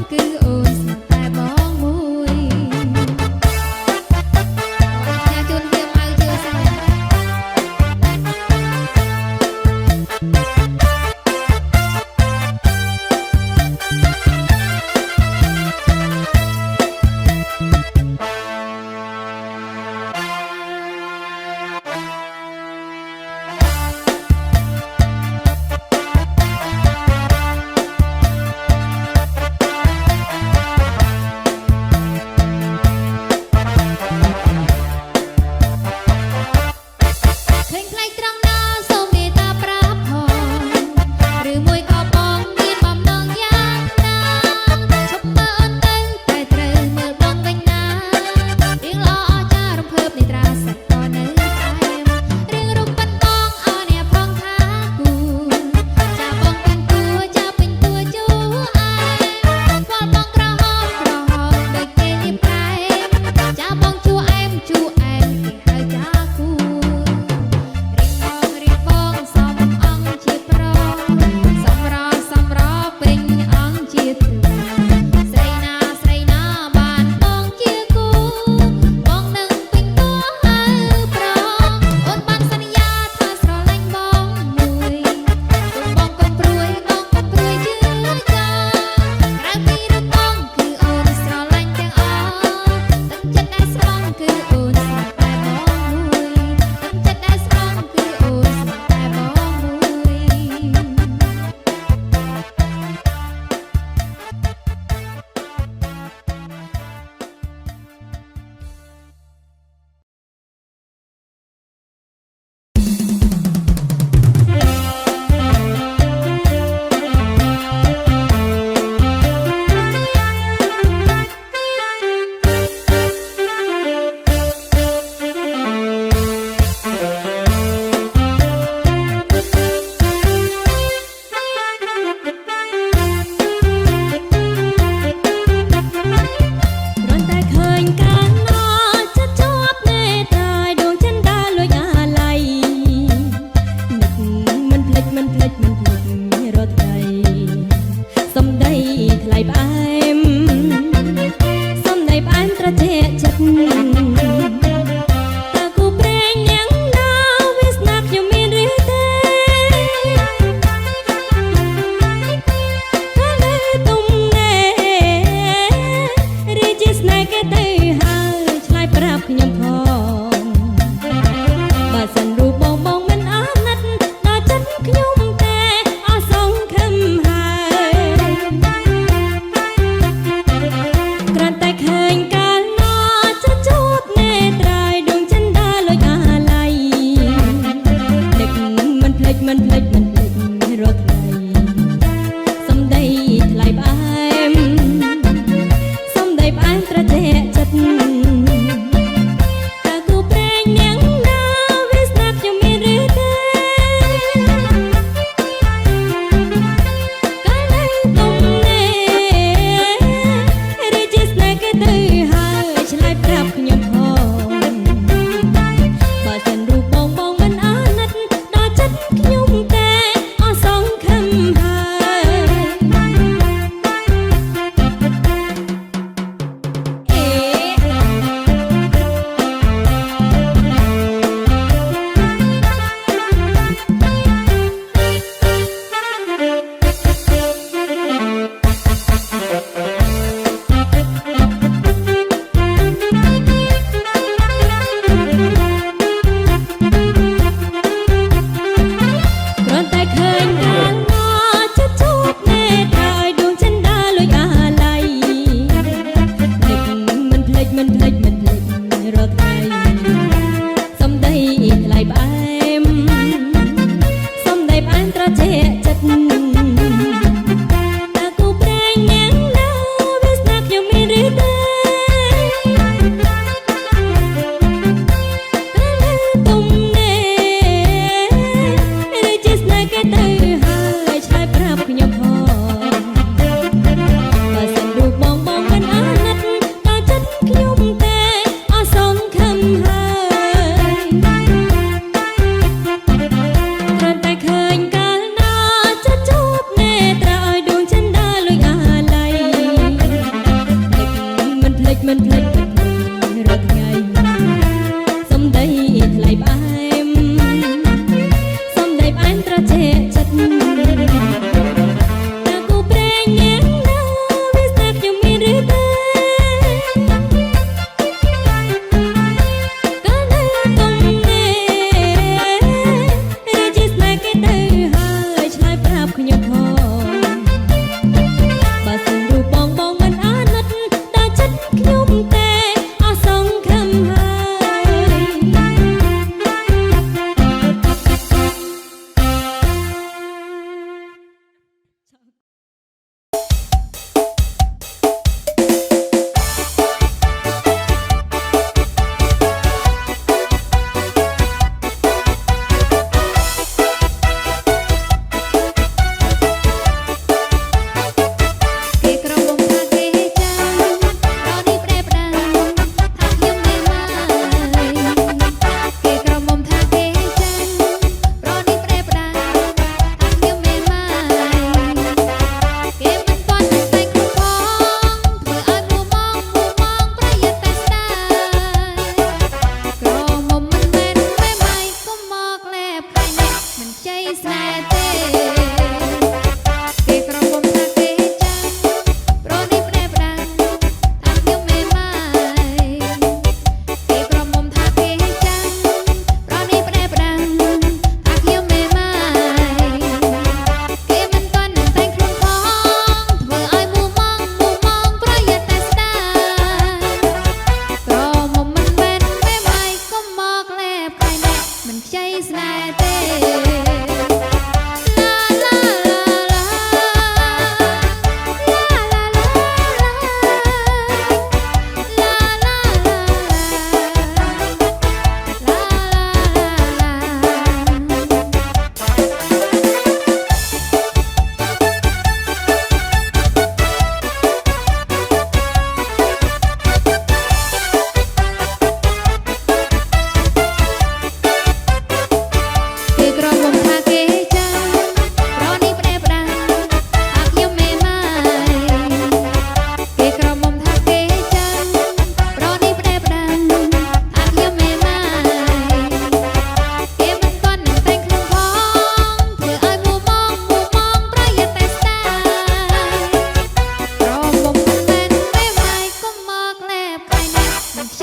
គឺអូនស្រាប់តែបងមួយអ្នកជួនហៀបឲ្យជឿសា មិនភ្លេចរាល់ថ្ងៃសំដីថ្លៃផ្អែមសំដីផ្អែមត្រជាក់ចិត្តតើគូព្រេងយ៉ាងណាវាស្ដាប់ខ្ញុំមានឬទេកាលនៅទុំនេះឬជាស្នេហ៍គេទៅហើយឆ្លើយប្រាប់ខ្ញុំផងបើសិនរូបបងមិនអាណិតដល់ចិត្តខ្ញុំទេអស់សង្ឃឹមហើយគេក្រមុំថាគេចាំរនេះប្រែផ្ដាំថាខ្ញុំមេម៉ាយគេក្រមុំថាគេចាំរនេះប្រែផ្ដាំថាខ្ញុំមេម៉ាយគេមិនទាន់តែខ្លួនផងធ្វើឲ្យមួម៉ងប្រយ័ត្នតែស្ដាយក្រមុំមិនមែនមេម៉ាយកុំមកលែបខាញ់នេះមិនជ័យស្នេហ៍ទេគេក្រមុំថាគេចាំប្រនេះប្រែផ្ដាំថាខ្ញុំមេម៉ាយគេក្រមុំថាគេចាំប្រនេះប្រែផ្ដាំថាខ្ញុំមេម៉ាយគេមិនទាន់នឹងតែងខ្លួនផងធ្វើឲ្យមួម៉ងប្រយ័ត្នតែស្ដាយក្រមុំមិនមែនមេម៉ាយកុំមកលែបខាញ់នេះមិនខ្ចីស្នេហ៍ទេគេក្រមុំថាគេចាំប្រនេះប្រែផ្ដាំថាខ្ញុំមេម៉ាយគេក្រមុំថាគេចាំប្រនេះប្រែផ្ដាំថាខ្ញុំមេម៉ាយគេមិនទាន់នឹងតែងខ្លួនផងធ្វើឲ្យមួម៉ងប្រយ័ត្នតែស្ដាយ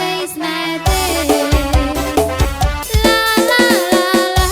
ក្រមុំមិនមែនមេម៉ាយកុំមកលែបខាញ់នេះមិនខ្ចីស្នេហ៍ទេ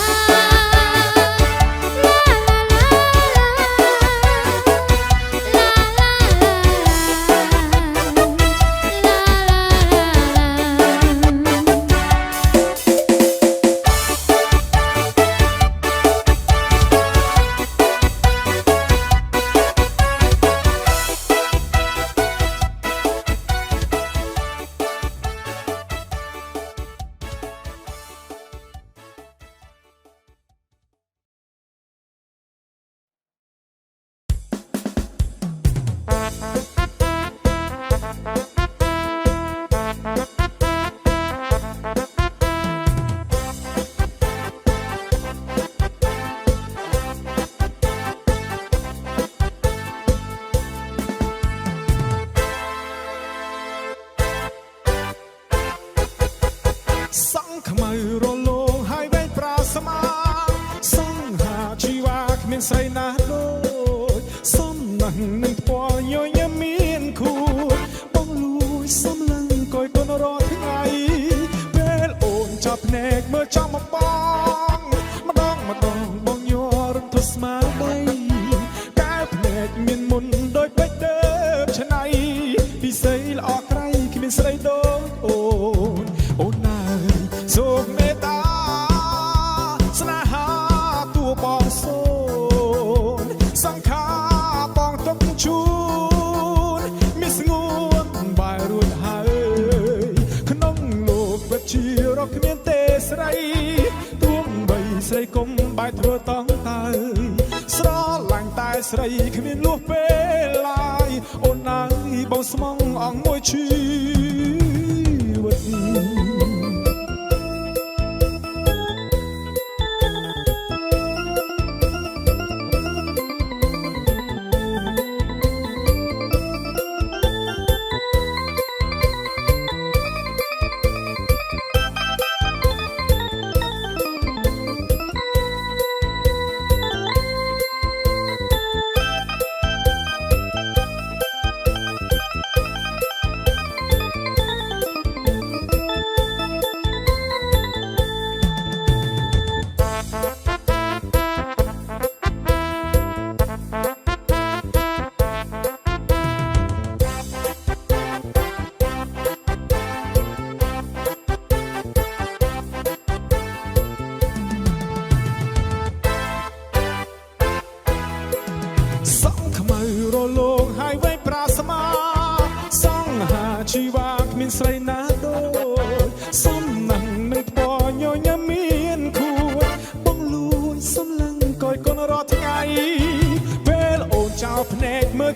សង្ឃខ្មៅរលោងហើយវែងប្រាស្មាសង្ហាជីវ៉ាគ្មានស្រីណាដូចសំណាស់នឹងផ្ពាល់ញញឹមមានគូបងលួយសំឡឹងកយកូនរាល់ថ្ងៃពេលអូនចាប់ភ្នែកមើលចំមកបងម្ដងបងញ័ររន្ធត់ស្មារតីតែភ្នែកមានមុនដូចបេះដើមឆ្នៃពិសេសល្អក្រៃគ្មានស្រីដូចអូនណាសូមមេត្តាស្នេហាតួបងសូនសង្ខាបងទុកជូនមានស្ងួនបាយរួចហើយក្នុងលោកពិតជារកគ្មានទេស្រីទួងបីស្រីគុំបាយធ្វើតង់តើស្រឡាញ់តែស្រីគ្មានលួសពេលឡើយអូនណាបងស្មងអង្គមួយជីវិត គេ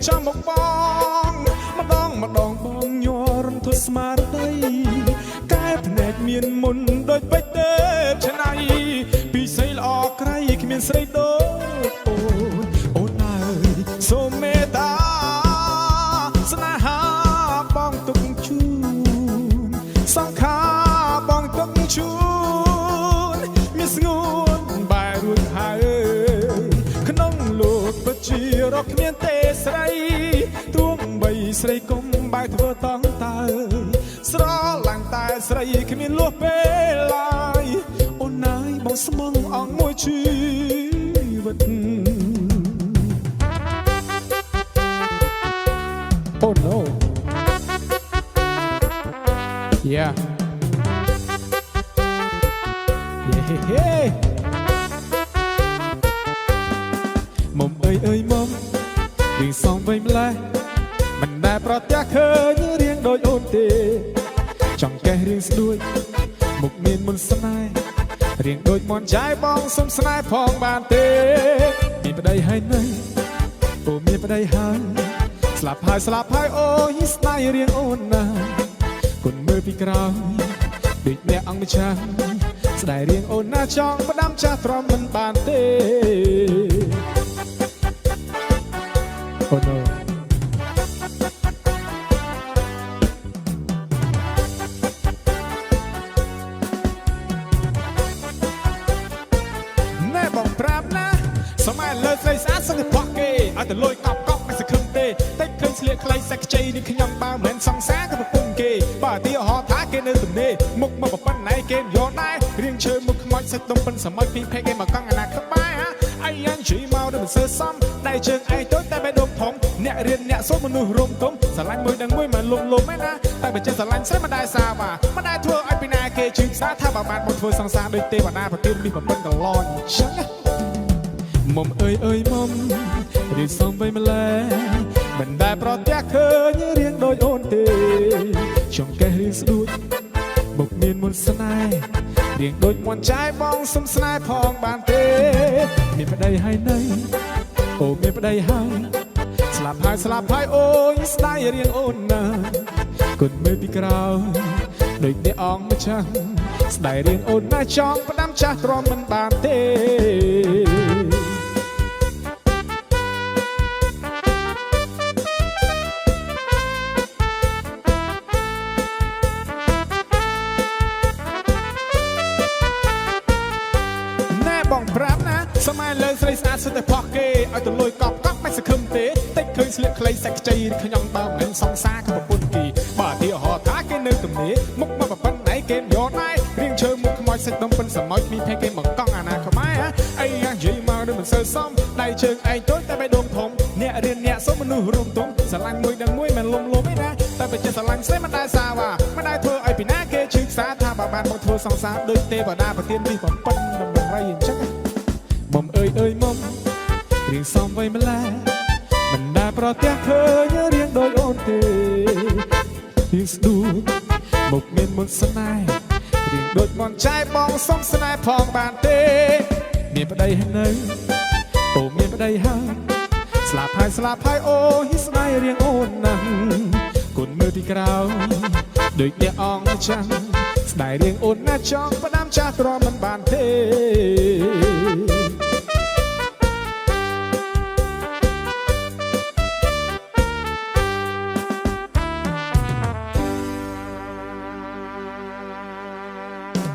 ចាំមកបងម្ដងបងញ័ររំធ្វើស្មារតីកែភ្នែកមានមុនដូចបេះទេពឆ្នៃពីស្រីល្អក្រៃគ្មានស្រីដូចអូនអើយសូមមេត្តាស្នេហាបងទុកជូនសង្ខារបងទុកជូនមានស្ងួនបែររួចហើយក្នុងលោកពិតជារកគ្មានទេស្រីទោះបីស្រីគុំបែរធ្វើតង់តើស្រឡាញ់តែស្រីគ្មានលួសពេលឡើយអូនអើយបងស្មងអង្គមួយជីវិតអូ no yeah yeah មុំអើយមុំរៀងសំវិញម្លេះមិនដែលប្រទះឃើញរៀងដូចអូនទេចង់កេះរៀងស្ដួយមុខមានមុនស្នេហ៍រៀងដូចមន់ចាយបងសុំស្នេហ៍ផងបានទេមានប្តីហើយនៅអូមានប្តីហើយស្លាប់ហើយអូយស្ដាយរៀងអូនណាគុណមើលពីក្រោយដូចអ្នកអង្គម្ចាស់ស្ដាយរៀងអូនណាចង់ផ្ដាំចាស់ទ្រាំមិនបានទេអូនណែបងប្រាប់ណាសម័យលើស្រីស្អាតសឹងតែបោះគេឲ្យទៅលួយកប់មិនសង្ឃឹមទេតែឃើញស្លៀកខ្លីសាច់ខ្ចីនេះខ្ញុំបើមិនសង្សារក៏ប្រពន្ធគេបើទីហោថាគេនៅទំនេរមុខមកប៉ុណ្ណៃគេយកដែររៀងឈើមុខខ្មោចសាច់ដុំប៉ុនសម័យពីភេកគេមកកង់អាណាក្បែរអាយ៉ាងជិះមកដល់មិនសើសំដៃជើងឯងទៅតែបេះដូងធំអ្នករៀនអ្នកសូមមនុស្សរុំទុំស្រឡាញ់មួយដឹងមួយមិនលុំឯណាតែបើចេះស្រឡាញ់ស្រីមិនដែរសាវ៉ាមិនដែរធ្វើឲ្យពីណាគេជឿផ្សារថាបើបានមកធ្វើសង្សារដូចទេវតាប្រទាននេះប្រពន្ធកឡនចឹងមុំអើយមុំរៀងសំបីម្លេះមិនដែលប្រទះឃើញរៀងដូចអូនទេចង់កេះរៀងស្ដួចមុខមានមុនស្នេហ៍រៀងដូចមន់ចាយបងសុំស្នេហ៍ផងបានទេមានប្តីហើយនៅអូមានប្តីហើយស្លាប់ហើយអូយស្ដាយរៀងអូនណាគុណមើលពីក្រោយដូចអ្នកអង្គម្ចាស់ស្ដាយរៀងអូនណាចង់ផ្ដាំចាស់ទ្រាំមិនបានទេបងប្រាប់ណាសម័យលើស្រីស្អាតសុទ្ធតែផោះគេឲ្យទៅលួយកប់មិនសង្ឃឹមទេតិចឃើញស្លៀកខ្លីសាច់ខ្ចីខ្ញុំបើមិនសង្សារក៏ប្រពន្ធគេបើទីហោថាគេនៅទំនេរមុខមកប្រពន្ធណៃគេយកដែររៀងឈើមុខខ្មោចសាច់ដុំប៉ុនសម័យពីភេកគេមកកង់អាណាខ្មែរអីយ៉ាងនិយាយមកដូចមិនសើសំដៃជើងឯងទៅតែបេះដូងធំអ្នករៀនអ្នកសុំមនុស្សរុំទុំស្រឡាញ់មួយដឹងមួយមិនលុំឯណាតែបើចេះស្រឡាញ់ស្រីមិនដែរសាវ៉ាមិនដែរធ្វើឲ្យពីណាគេជឿផ្សារថាបើបានមកធ្វើសង្សារដូចទេវតាប្រទាននេះបំពេញដំរីអញ្ចឹងមុំអើយមុំរៀងសំបីម្លេះមិនដែលប្រទះឃើញរៀងដូចអូនទេរៀងស្ដួចមុខមានមុនស្នេហ៍រៀងដូចមន់ចាយបងសុំស្នេហ៍ផងបានទេមានប្តីហើយនៅអូមានប្តីហើយស្លាប់ហើយអូយស្ដាយរៀងអូនណាស់គុណមើលពីក្រោយដូចអ្នកអង្គម្ចាស់ស្ដាយរៀងអូនណាចង់ផ្ដាំចាស់ទ្រាំមិនបានទេ